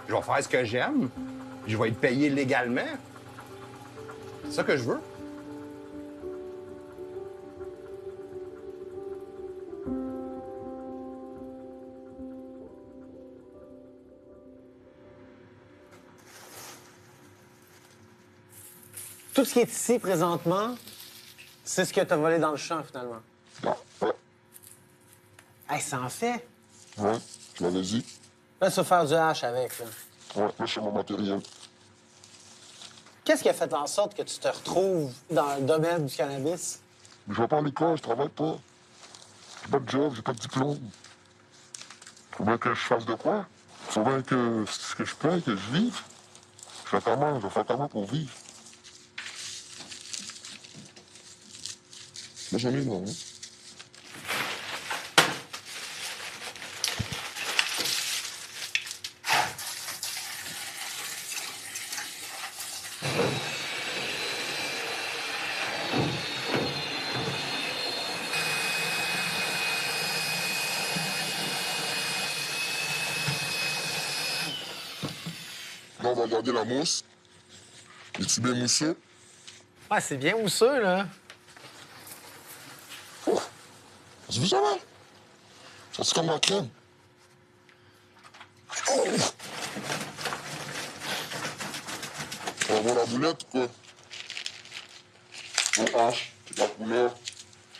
Je vais faire ce que j'aime. Je vais être payé légalement. C'est ça que je veux. Tout ce qui est ici présentement, c'est ce que t'as volé dans le champ, finalement. Ouais. Hey, ça en fait. Ouais, tu l'avais dit. Là, tu vas faire du hash avec, là. Ouais, là, c'est mon matériel. Qu'est-ce qui a fait en sorte que tu te retrouves dans le domaine du cannabis? Mais je vais pas à l'école, je travaille pas. J'ai pas de job, j'ai pas de diplôme. Faut bien que je fasse de quoi? Faut bien que je paye, que je vive. Je vais faire comment pour vivre? Mais j'en ai non, hein? Là, on va garder la mousse. Les tubes mousseux. Ouais, c'est bien mousseux, là. Tu vu ça, man? Ça, c'est comme la crème. Oh! On va voir la boulette ou quoi? Bon, hache, c'est la couleur.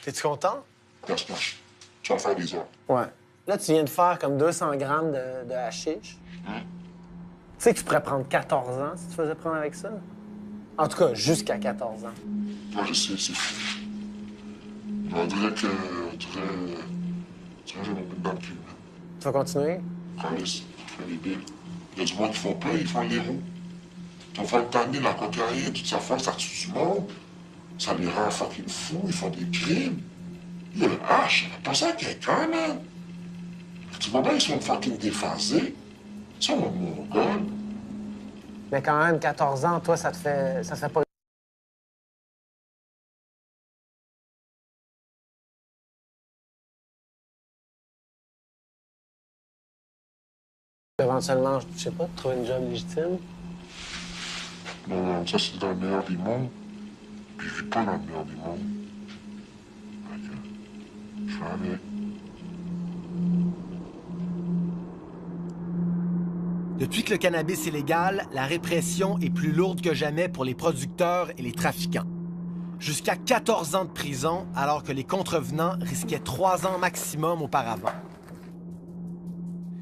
T'es-tu content? Cache-cache. Tu vas faire des heures. Ouais. Là, tu viens de faire comme 200 grammes de hashish. Hein? Tu sais que tu pourrais prendre 14 ans si tu faisais prendre avec ça? En tout cas, jusqu'à 14 ans. Moi, je sais, c'est fou. On dirait que... j'ai mon bout dans le cul. Tu vas continuer? Calice, je fais les billes. Il y a du monde qui font peur, ils font les roues. Ils vont faire le tanner, la cocaïne, toute sa force, ça tue du monde. Ça les rend fucking fous, ils font des crimes. Il y a le hache, ça va passer à quelqu'un, man. Tu vois bien, ils sont fucking déphasés. Ils sont mongols. Mais quand même, 14 ans, toi, ça te fait pas... Éventuellement, je sais pas, trouver une job légitime. Non, ça, c'est dans le meilleur des mondes. Puis je vis pas dans le meilleur des mondes. Je fais avec. Depuis que le cannabis est légal, la répression est plus lourde que jamais pour les producteurs et les trafiquants. jusqu'à 14 ans de prison, alors que les contrevenants risquaient 3 ans maximum auparavant.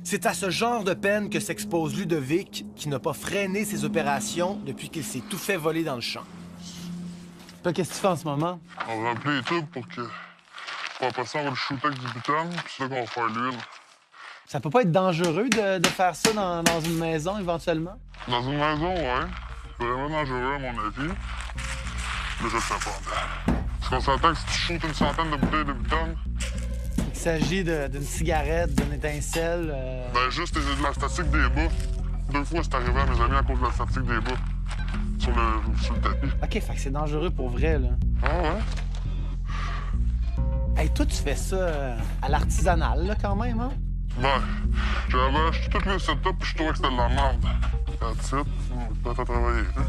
C'est à ce genre de peine que s'expose Ludovic, qui n'a pas freiné ses opérations depuis qu'il s'est tout fait voler dans le champ. Toi, qu'est-ce que tu fais en ce moment? On va appeler les tubes pour après ça, on va le shooter avec du butane, puis c'est là qu'on va faire l'huile. Ça peut pas être dangereux de faire ça dans une maison, éventuellement? Dans une maison, ouais. C'est vraiment dangereux, à mon avis. Là, je le fais pas. Parce qu'on s'entend que si tu shootes une centaine de bouteilles de butane... Il s'agit d'une cigarette, d'une étincelle... Ben, juste de la statique des bas. 2 fois, c'est arrivé à mes amis à cause de la statique des bas. Sur le tapis. OK, fait que c'est dangereux pour vrai, là. Ah ouais? Hey, toi, tu fais ça à l'artisanal, là, quand même, hein? Ben, j'avais acheté tout le setup puis je trouvais que c'était de la merde. That's it. On peut pas travailler, hein?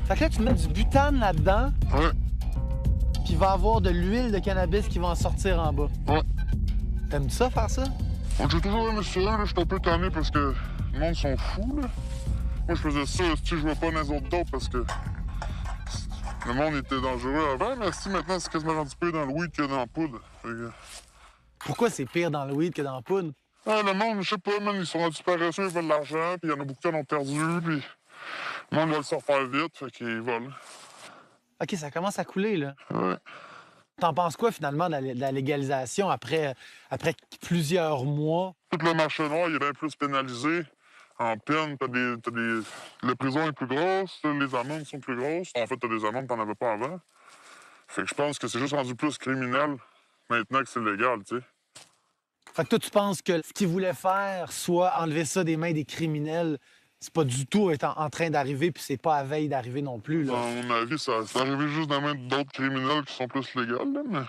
Fait que là, tu mets du butane là-dedans. Ouais. Puis il va y avoir de l'huile de cannabis qui va en sortir en bas. Ouais. T'aimes ça, faire ça? J'ai toujours aimé ça, là. J'étais un peu tanné parce que le monde sont fous, là. Moi, je faisais ça, si je jouais pas dans les autres dopes parce que le monde était dangereux avant, mais si maintenant, c'est quasiment rendu pire dans le weed que dans la poudre. Pourquoi c'est pire dans le weed que dans la poudre? Ah, le monde, je sais pas, man, ils sont rendus paresseux, ils veulent de l'argent, puis il y en a beaucoup qui en ont perdu, puis le monde va le sortir vite, fait qu'ils volent. OK, ça commence à couler, là. Ouais. T'en penses quoi, finalement, de la légalisation après plusieurs mois? Tout le marché noir, il est bien plus pénalisé. En peine, la prison est plus grosse, les amendes sont plus grosses. En fait, t'as des amendes que t'en avais pas avant. Fait que je pense que c'est juste rendu plus criminel maintenant que c'est légal, tu sais. Fait que toi, tu penses que ce qu'ils voulaient faire, soit enlever ça des mains des criminels, c'est pas du tout en train d'arriver, puis c'est pas à veille d'arriver non plus, là? À mon avis, c'est arrivé juste dans les mains d'autres criminels qui sont plus légaux, là, mais...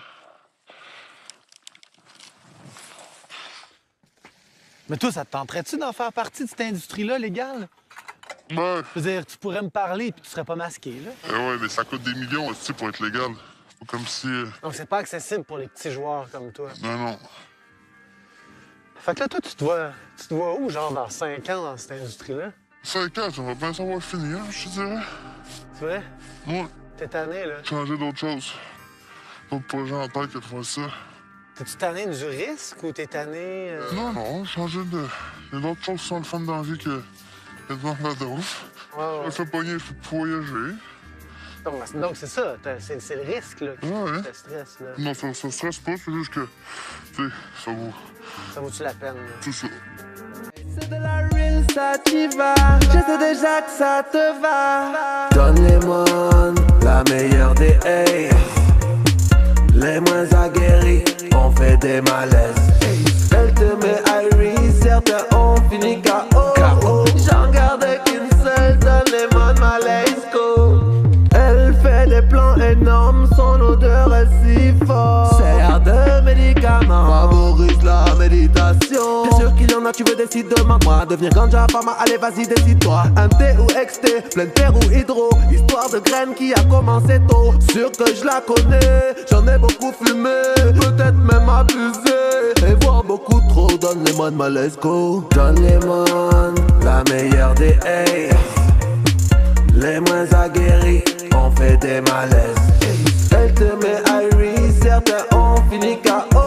Mais toi, ça te tenterait-tu d'en faire partie de cette industrie-là, légale? Ouais. Je veux dire, tu pourrais me parler puis tu serais pas masqué, là. Ouais, mais ça coûte des millions aussi pour être légal. Comme si... Donc, c'est pas accessible pour les petits joueurs comme toi. Non. Fait que là, toi, tu te vois où, genre, dans 5 ans dans cette industrie-là? 5 ans, ça va bien savoir finir, je te dirais. C'est vrai? Ouais. T'es tanné, là? Changer d'autres choses. D'autres projets en tête que de faire ça. T'es-tu tanné du risque ou t'es tanné... Non, changer de... Il y a d'autres choses qui sont le fun dans la vie que de la dose. Je me fais pogner, je peux voyager. Donc, c'est ça, c'est le risque, là, qui te stresse, là. Non, ça stresse pas, c'est juste que, tu sais, ça vaut... Ça vaut-tu la peine, là? C'est ça. C'est de la real, ça t'y va. Je sais déjà que ça te va. Donne-les-moi la meilleure des hey. Les moins aguerris ont fait des malaises. Elle te met Iris, certains ont fini KO. J'en garde qu'une seule, donne-les-moi de malaise go. Elle fait des plans énormes, son odeur est si forte. Sert de médicament, favorise la méditation. Bien sûr qu'il y en a, tu veux décider, demande-moi. Devenir ganja, pharma, allez vas-y décide-toi. Un T ou XT, pleine terre ou hydro. Histoire de graines qui a commencé tôt. Sûr que je la connais, j'en ai beaucoup fumé. Peut-être même abusé. Et voir beaucoup trop, donne-les-moi de malaise go. Donne-les-moi la meilleure des hey. Les moins aguerris ont fait des malaises. Elle te met Iris, certains ont fini KO.